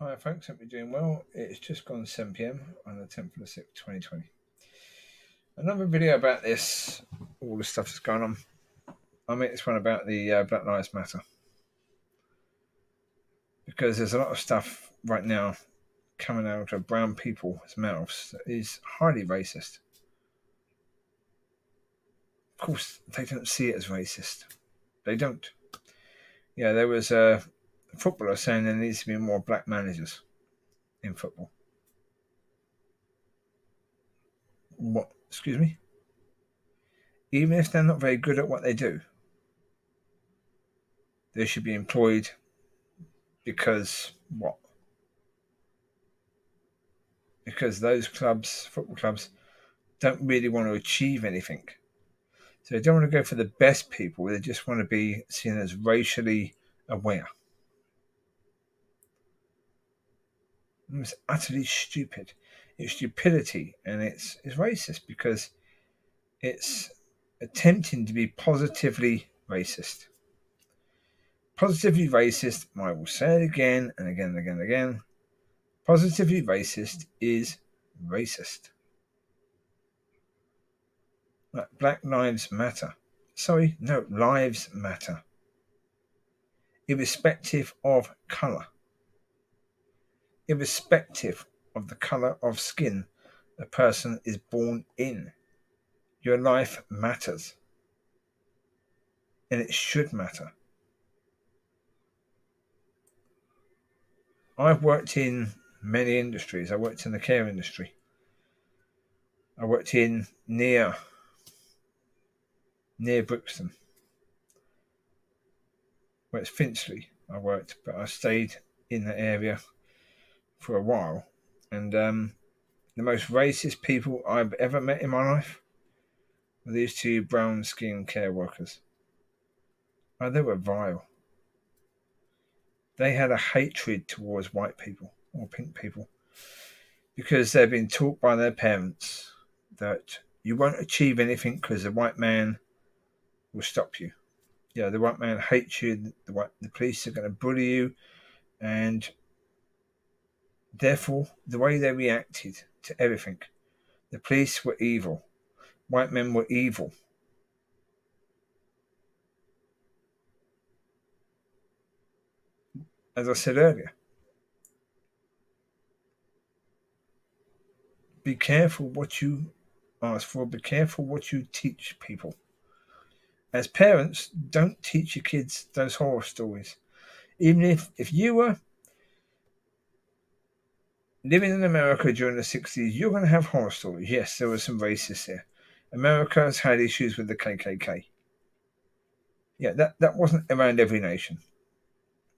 Hi folks, hope you're doing well. It's just gone 7 p.m. on the 10th of the 6th, 2020. Another video about this, all the stuff that's going on. I made this one about the Black Lives Matter. Because there's a lot of stuff right now coming out of brown people's mouths that is highly racist. Of course, they don't see it as racist. They don't. Yeah, there was a footballer saying there needs to be more black managers in football. What? Excuse me? Even if they're not very good at what they do, they should be employed because what? Because those clubs, football clubs, don't really want to achieve anything. So they don't want to go for the best people. They just want to be seen as racially aware. It's utterly stupid. It's stupidity, and it's racist because it's attempting to be positively racist. Positively racist, I will say it again and again and again and again. Positively racist is racist. Like Black Lives Matter. Sorry, no, lives matter. Irrespective of colour. Irrespective of the colour of skin a person is born in. Your life matters. And it should matter. I've worked in many industries. I worked in the care industry. I worked in near Brixton. Where it's Finchley I worked, but I stayed in the area for a while. And the most racist people I've ever met in my life were these two brown skin care workers. Oh, they were vile. They had a hatred towards white people or pink people because they've been taught by their parents that you won't achieve anything because the white man will stop you. Yeah, the white man hates you. The police are going to bully you, and therefore the way they reacted to everything, the police were evil, white men were evil. As I said earlier, be careful what you ask for. Be careful what you teach people. As parents, don't teach your kids those horror stories. Even if you were living in America during the 60s, you're going to have horror stories. Yes, there were some racists there. America has had issues with the KKK. Yeah, that wasn't around every nation,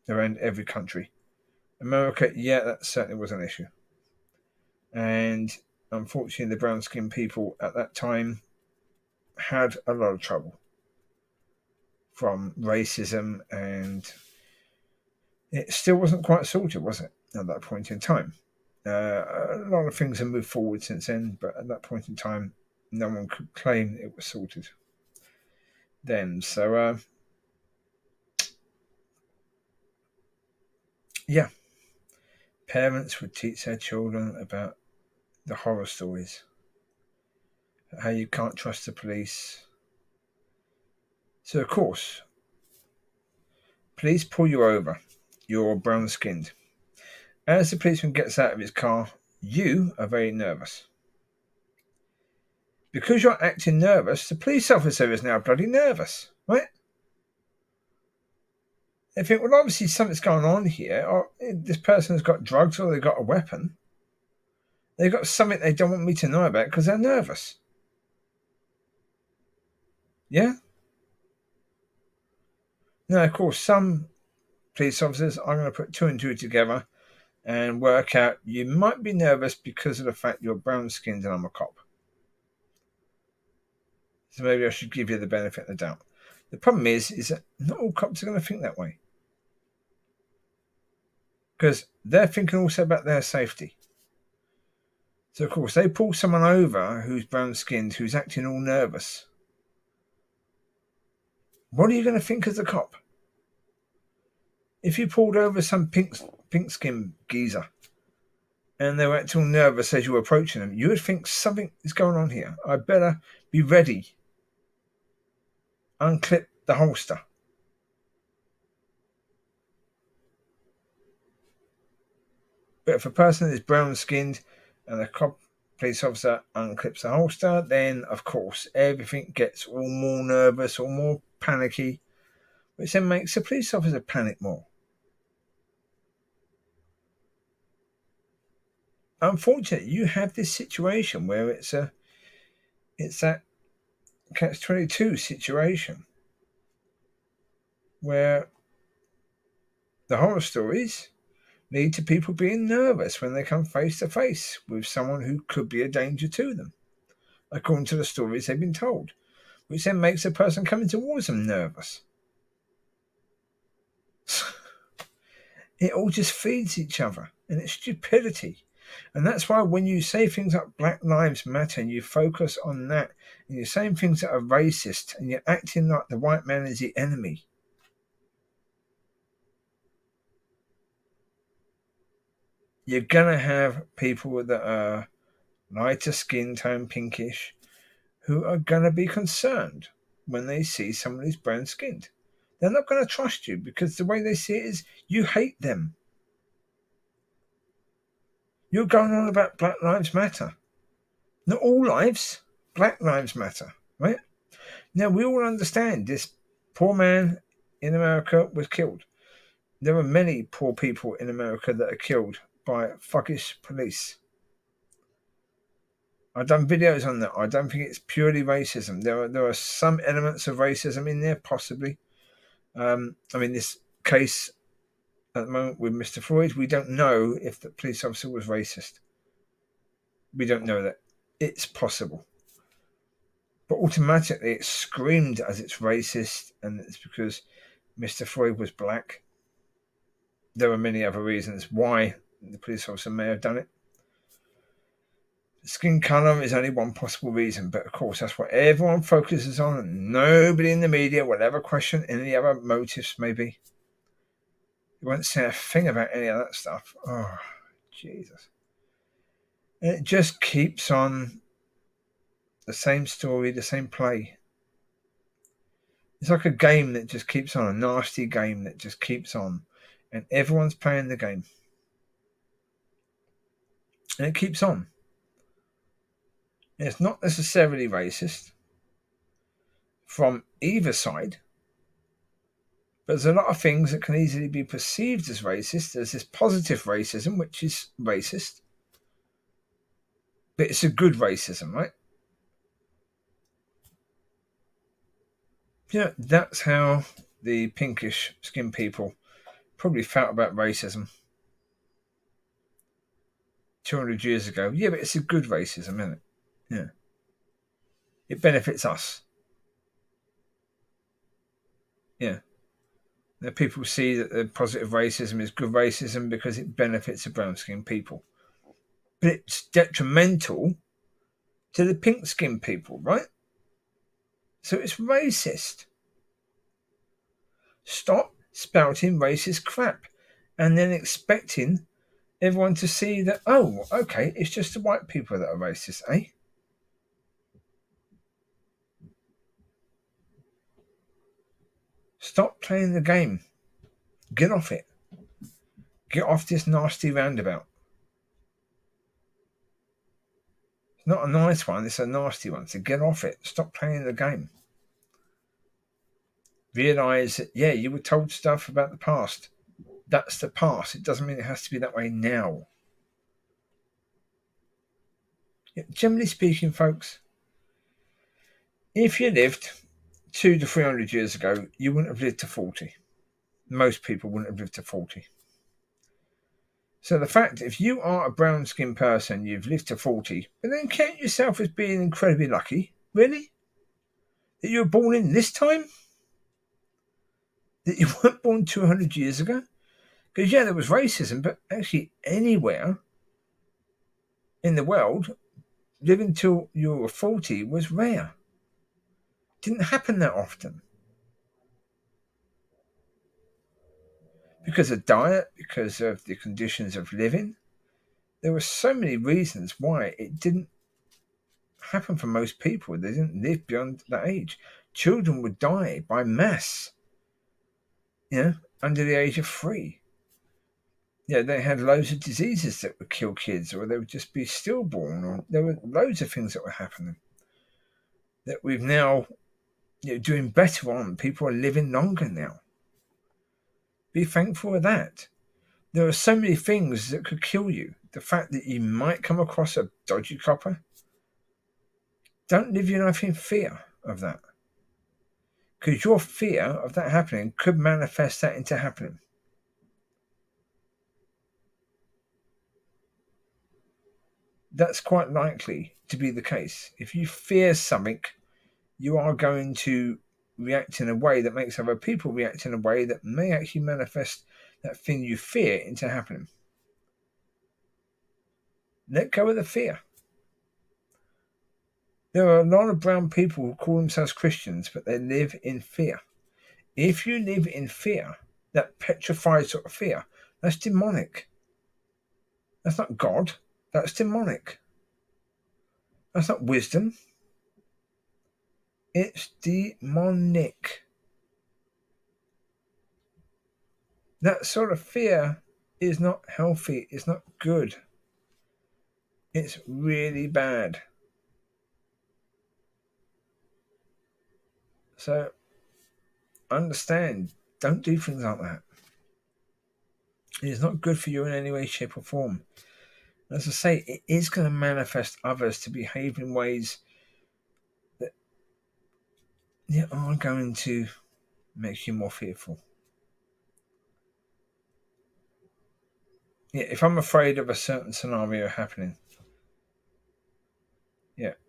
around every country. America, yeah, that certainly was an issue. And unfortunately, the brown-skinned people at that time had a lot of trouble from racism, and it still wasn't quite sorted, was it, at that point in time? A lot of things have moved forward since then, but at that point in time, no one could claim it was sorted then. So, yeah, parents would teach their children about the horror stories, how you can't trust the police. So, of course, police pull you over. You're brown-skinned. As the policeman gets out of his car, you are very nervous. Because you're acting nervous, the police officer is now bloody nervous, right? They think, well, obviously something's going on here, or this person has got drugs, or they've got a weapon. They've got something they don't want me to know about because they're nervous. Yeah? Now, of course, some police officers are going to put two and two together and work out you might be nervous because of the fact you're brown-skinned and I'm a cop. So maybe I should give you the benefit of the doubt. The problem is that not all cops are going to think that way. Because they're thinking also about their safety. So, of course, they pull someone over who's brown-skinned, who's acting all nervous. What are you going to think as a cop? If you pulled over some pink pink-skinned geezer, and they were acting all nervous as you were approaching them, you would think something is going on here. I better be ready. Unclip the holster. But if a person is brown-skinned and a cop police officer unclips the holster, then, of course, everything gets all more nervous or more panicky, which then makes the police officer panic more. Unfortunately, you have this situation where it's that catch-22 situation where the horror stories lead to people being nervous when they come face to face with someone who could be a danger to them, according to the stories they've been told, which then makes the person coming towards them nervous. It all just feeds each other, and it's stupidity. And that's why when you say things like Black Lives Matter and you focus on that, and you're saying things that are racist, and you're acting like the white man is the enemy, you're going to have people that are lighter skin tone, pinkish, who are going to be concerned when they see someone who's brown skinned. They're not going to trust you because the way they see it is you hate them. You're going on about Black Lives Matter. Not all lives, Black Lives Matter, right? Now, we all understand this poor man in America was killed. There are many poor people in America that are killed by thuggish police. I've done videos on that. I don't think it's purely racism. There are some elements of racism in there, possibly. This case at the moment with Mr. Floyd, we don't know if the police officer was racist. We don't know that. It's possible. But automatically it's screamed as it's racist, and it's because Mr. Floyd was black. There are many other reasons why the police officer may have done it. Skin colour is only one possible reason, but of course that's what everyone focuses on, and nobody in the media will ever question any other motives, maybe. You won't say a thing about any of that stuff. Oh, Jesus. And it just keeps on the same story, the same play. It's like a game that just keeps on, a nasty game that just keeps on, and everyone's playing the game. And it keeps on. And it's not necessarily racist from either side, but there's a lot of things that can easily be perceived as racist. There's this positive racism, which is racist, but it's a good racism, right? Yeah, that's how the pinkish skinned people probably felt about racism 200 years ago. Yeah, but it's a good racism, isn't it? Yeah. It benefits us. Yeah. Now, people see that the positive racism is good racism because it benefits the brown-skinned people. But it's detrimental to the pink-skinned people, right? So it's racist. Stop spouting racist crap and then expecting everyone to see that, oh, okay, it's just the white people that are racist, eh? Stop playing the game. Get off it. Get off this nasty roundabout. It's not a nice one, it's a nasty one. So get off it. Stop playing the game. Realise that, yeah, you were told stuff about the past. That's the past. It doesn't mean it has to be that way now. Yeah, generally speaking, folks, if you lived 200 to 300 years ago, you wouldn't have lived to 40. Most people wouldn't have lived to 40. So the fact, if you are a brown-skinned person, you've lived to 40, but then count yourself as being incredibly lucky. Really? That you were born in this time? That you weren't born 200 years ago? Because, yeah, there was racism, but actually anywhere in the world, living till you were 40 was rare. Didn't happen that often. because of diet, because of the conditions of living. There were so many reasons why it didn't happen for most people. They didn't live beyond that age. Children would die by mass, under the age of 3. They had loads of diseases that would kill kids, or they would just be stillborn, or there were loads of things that were happening that we've now doing better on. People are living longer now. Be thankful for that. There are so many things that could kill you. The fact that you might come across a dodgy copper, don't live your life in fear of that. Because your fear of that happening could manifest that into happening. That's quite likely to be the case. If you fear something, you are going to react in a way that makes other people react in a way that may actually manifest that thing you fear into happening. Let go of the fear. There are a lot of brown people who call themselves Christians, but they live in fear. If you live in fear, that petrified sort of fear, that's demonic. That's not God. That's demonic. That's not wisdom. It's demonic. That sort of fear is not healthy. It's not good. It's really bad. So understand, don't do things like that. It is not good for you in any way, shape, or form. As I say, it is going to manifest others to behave in ways that are going to make you more fearful. If I'm afraid of a certain scenario happening,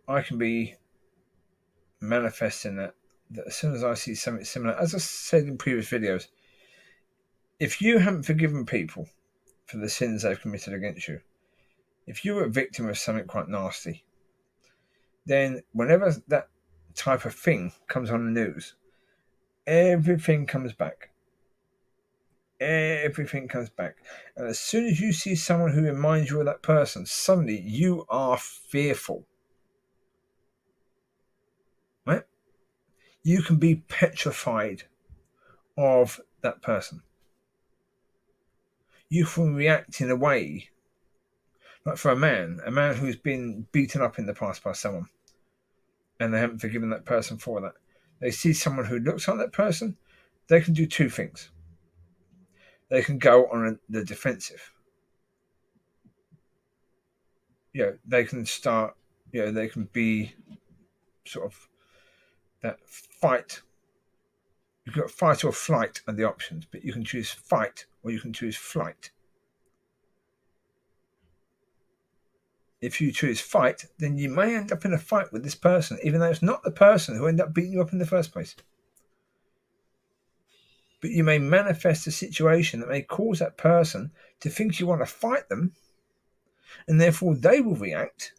I can be manifesting that as soon as I see something similar. As I said in previous videos, if you haven't forgiven people for the sins they've committed against you, if you're a victim of something quite nasty, then whenever that type of thing comes on the news, everything comes back. Everything comes back. And as soon as you see someone who reminds you of that person, suddenly you are fearful. Right? You can be petrified of that person. You can react in a way, like for a man who's been beaten up in the past by someone, and they haven't forgiven that person for that. They see someone who looks like that person, they can do 2 things. They can go on the defensive. They can start, they can be sort of that fight. You've got fight or flight are the options, but you can choose fight or you can choose flight. If you choose fight, then you may end up in a fight with this person, even though it's not the person who ended up beating you up in the first place. But you may manifest a situation that may cause that person to think you want to fight them, and therefore they will react,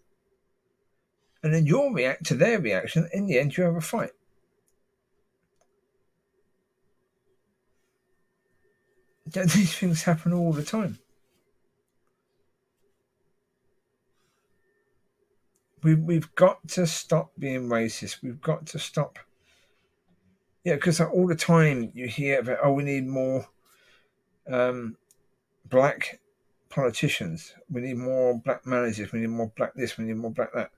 and then you'll react to their reaction. In the end, you have a fight. These things happen all the time. We've got to stop being racist. We've got to stop. Because all the time you hear about, we need more black politicians. We need more black managers. We need more black this. We need more black that.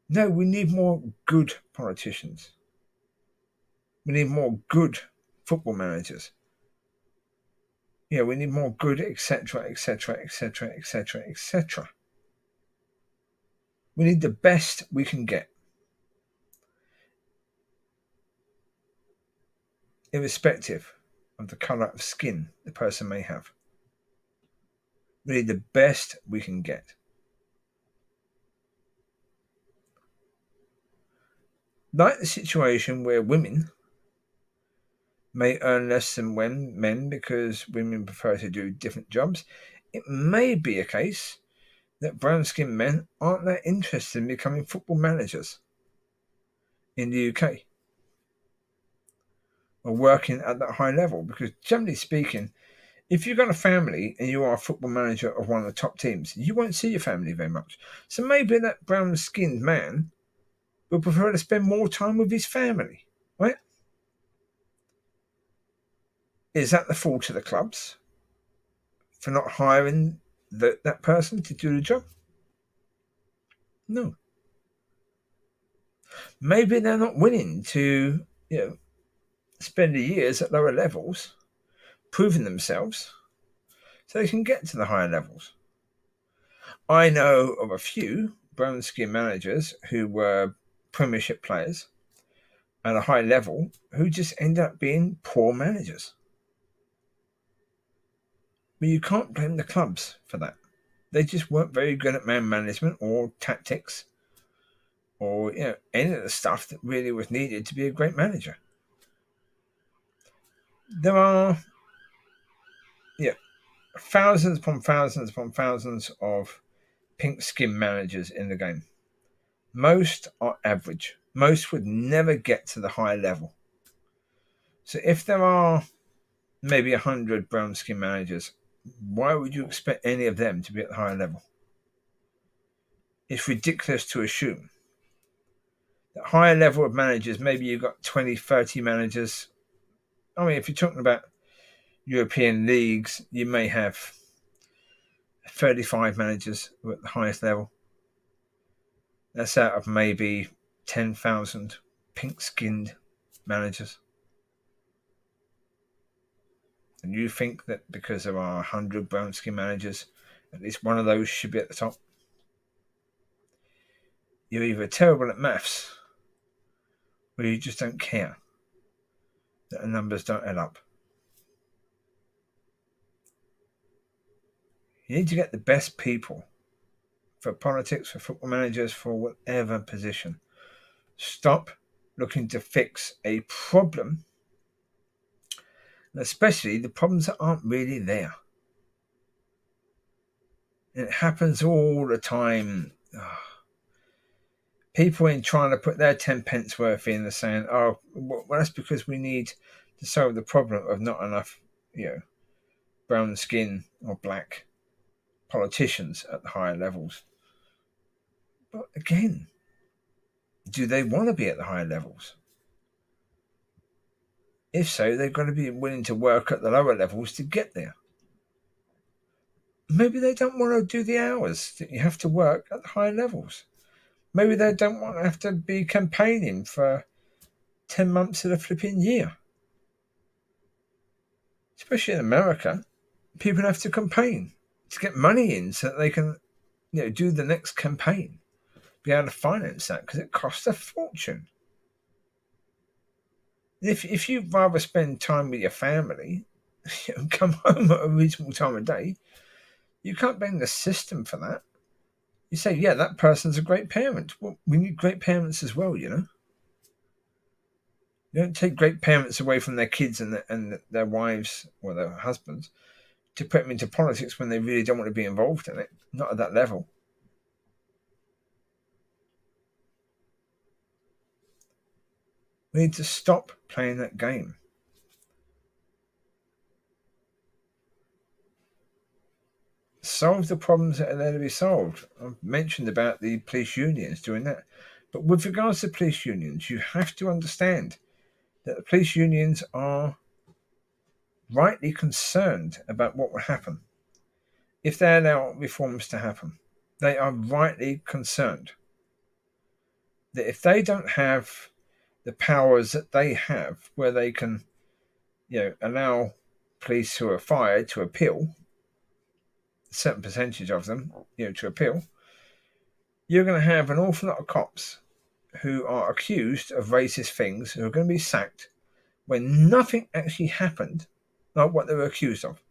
No, we need more good politicians. We need more good football managers. We need more good, etc., etc., etc., etc., etc. We need the best we can get, irrespective of the colour of skin the person may have. We need the best we can get. Like the situation where women may earn less than men because women prefer to do different jobs, it may be a case that brown-skinned men aren't that interested in becoming football managers in the UK or working at that high level, because generally speaking, If you've got a family and you are a football manager of one of the top teams, you won't see your family very much. So maybe that brown-skinned man will prefer to spend more time with his family, right? Is that the fault of the clubs for not hiring that person to do the job? No. Maybe they're not willing to, spend the years at lower levels proving themselves so they can get to the higher levels. I know of a few brown skin managers who were Premiership players at a high level who just end up being poor managers. But you can't blame the clubs for that. They just weren't very good at man management or tactics or any of the stuff that really was needed to be a great manager. There are thousands upon thousands upon thousands of pink skin managers in the game. Most are average. Most would never get to the higher level. So if there are maybe 100 brown skin managers, why would you expect any of them to be at the higher level? It's ridiculous to assume that higher level of managers, maybe you've got 20, 30 managers. I mean, if you're talking about European leagues, you may have 35 managers at the highest level. That's out of maybe 10,000 pink-skinned managers. And you think that because there are 100 brown-skinned managers, at least one of those should be at the top? You're either terrible at maths or you just don't care that the numbers don't add up. You need to get the best people for politics, for football managers, for whatever position. Stop looking to fix a problem, especially the problems that aren't really there. And it happens all the time. People in trying to put their 10 pence worth in are saying, oh, well, that's because we need to solve the problem of not enough, brown skin or black politicians at the higher levels. But again, do they want to be at the higher levels? If so, they've got to be willing to work at the lower levels to get there. Maybe they don't want to do the hours that you have to work at the higher levels. Maybe they don't want to have to be campaigning for 10 months of the flipping year. Especially in America, people have to campaign to get money in so that they can do the next campaign, be able to finance that, because it costs a fortune. If you'd rather spend time with your family and come home at a reasonable time of day, you can't blame the system for that. You say, yeah, that person's a great parent. Well, we need great parents as well, You don't take great parents away from their kids and their wives or their husbands to put them into politics when they really don't want to be involved in it. Not at that level. We need to stop playing that game. Solve the problems that are there to be solved. I've mentioned about the police unions doing that. But with regards to police unions, you have to understand that the police unions are rightly concerned about what will happen if they allow reforms to happen. They are rightly concerned that if they don't have the powers that they have, where they can, allow police who are fired to appeal, a certain percentage of them, to appeal, you're going to have an awful lot of cops who are accused of racist things who are going to be sacked when nothing actually happened like what they were accused of.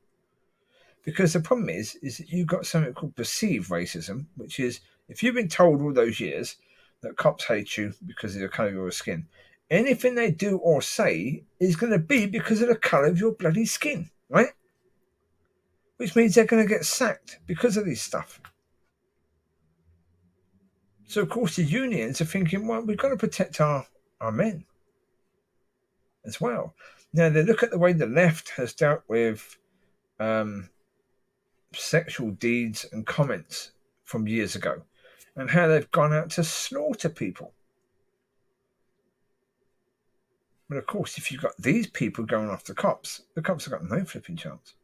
Because the problem is that you've got something called perceived racism, which is if you've been told all those years that cops hate you because of the colour of your skin, anything they do or say is going to be because of the colour of your bloody skin, right? Which means they're going to get sacked because of this stuff. So, of course, the unions are thinking, well, we've got to protect our men as well. Now, they look at the way the left has dealt with sexual deeds and comments from years ago, and how they've gone out to slaughter people. But of course, if you've got these people going after the cops have got no flipping chance.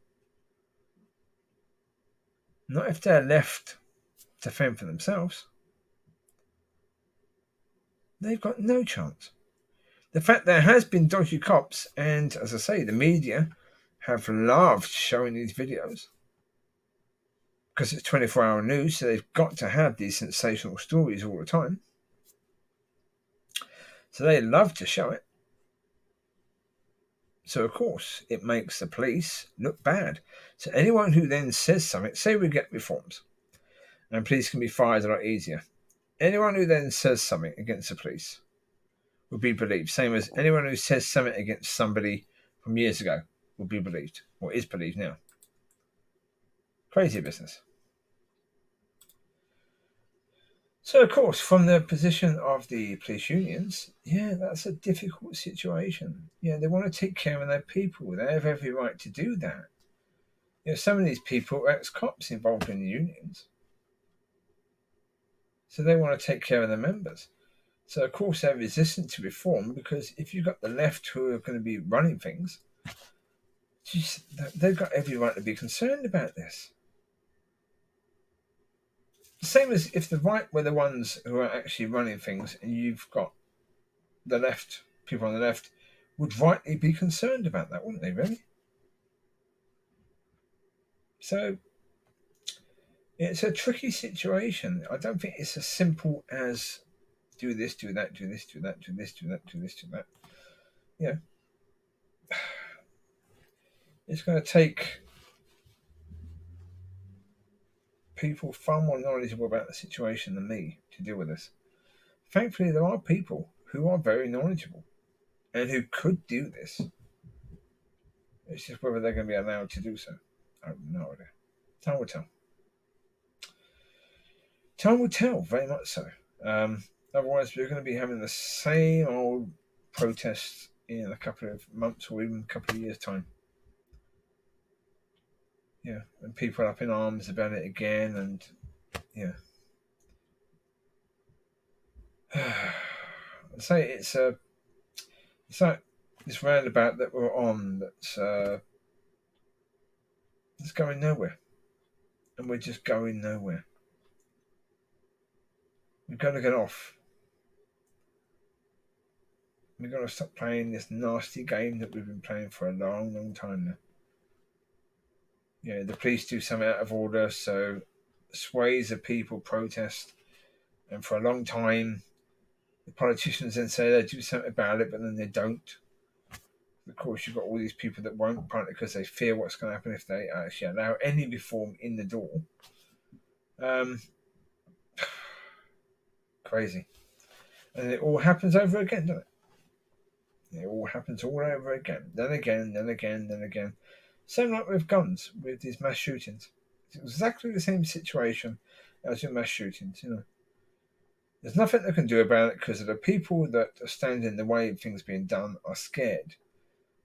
Not if they're left to fend for themselves. They've got no chance. The fact there has been dodgy cops, and as I say, the media have loved showing these videos because it's 24-hour news, so they've got to have these sensational stories all the time. So they love to show it. So, of course, it makes the police look bad. So anyone who then says something, say we get reforms, and police can be fired a lot easier. Anyone who then says something against the police will be believed. Same as anyone who says something against somebody from years ago will be believed, or is believed now. Crazy business. So, of course, from the position of the police unions, yeah, that's a difficult situation. Yeah, they want to take care of their people. They have every right to do that. You know, some of these people are ex-cops involved in the unions. So they want to take care of their members. So, of course, they're resistant to reform because if you've got the left who are going to be running things, they've got every right to be concerned about this. The same as if the right were the ones who are actually running things and you've got the left, people on the left, would rightly be concerned about that, wouldn't they, really? So it's a tricky situation. I don't think it's as simple as do this, do that, do this, do that, do this, do that, do this, do that. You know, it's going to take people far more knowledgeable about the situation than me to deal with this. Thankfully, there are people who are very knowledgeable and who could do this. It's just whether they're going to be allowed to do so. I have no idea. Time will tell. Time will tell, very much so. Otherwise, we're going to be having the same old protests in a couple of months or even a couple of years' time. Yeah, and people are up in arms about it again, and yeah. I say it's like this roundabout that we're on that's going nowhere, and we're just going nowhere. We've got to get off. We've got to stop playing this nasty game that we've been playing for a long, long time now. Yeah, the police do something out of order, so sways of people protest, and for a long time, the politicians then say they do something about it, but then they don't. Of course, you've got all these people that won't, partly because they fear what's going to happen if they actually allow any reform in the door. Crazy. And it all happens over again, doesn't it? It all happens all over again. Then again, then again, then again. Same like with guns, with these mass shootings. It's exactly the same situation as with mass shootings, you know. There's nothing they can do about it because the people that stand in the way of things being done are scared.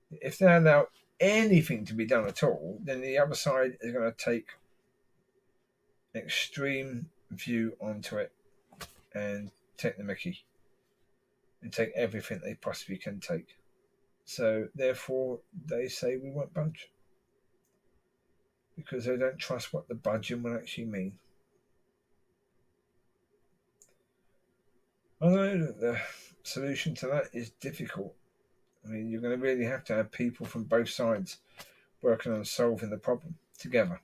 If they allow anything to be done at all, then the other side is going to take an extreme view onto it and take the mickey and take everything they possibly can take. So therefore, they say we won't budge because they don't trust what the budging will actually mean. I know that the solution to that is difficult. I mean, you're going to really have to have people from both sides working on solving the problem together.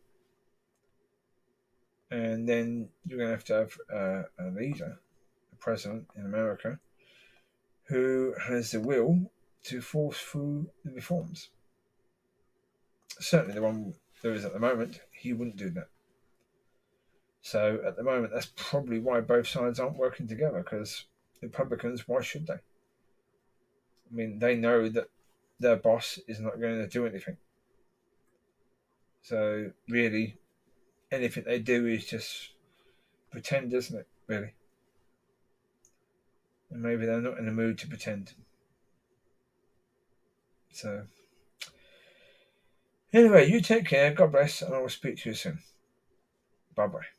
And then you're going to have a leader, a president in America, who has the will to force through the reforms. Certainly the one there is at the moment, he wouldn't do that. So at the moment, that's probably why both sides aren't working together, because Republicans, why should they? I mean, they know that their boss is not going to do anything. So really, anything they do is just pretend, isn't it, really? And maybe they're not in the mood to pretend. So Anyway, you take care. God bless, and I will speak to you soon. Bye bye.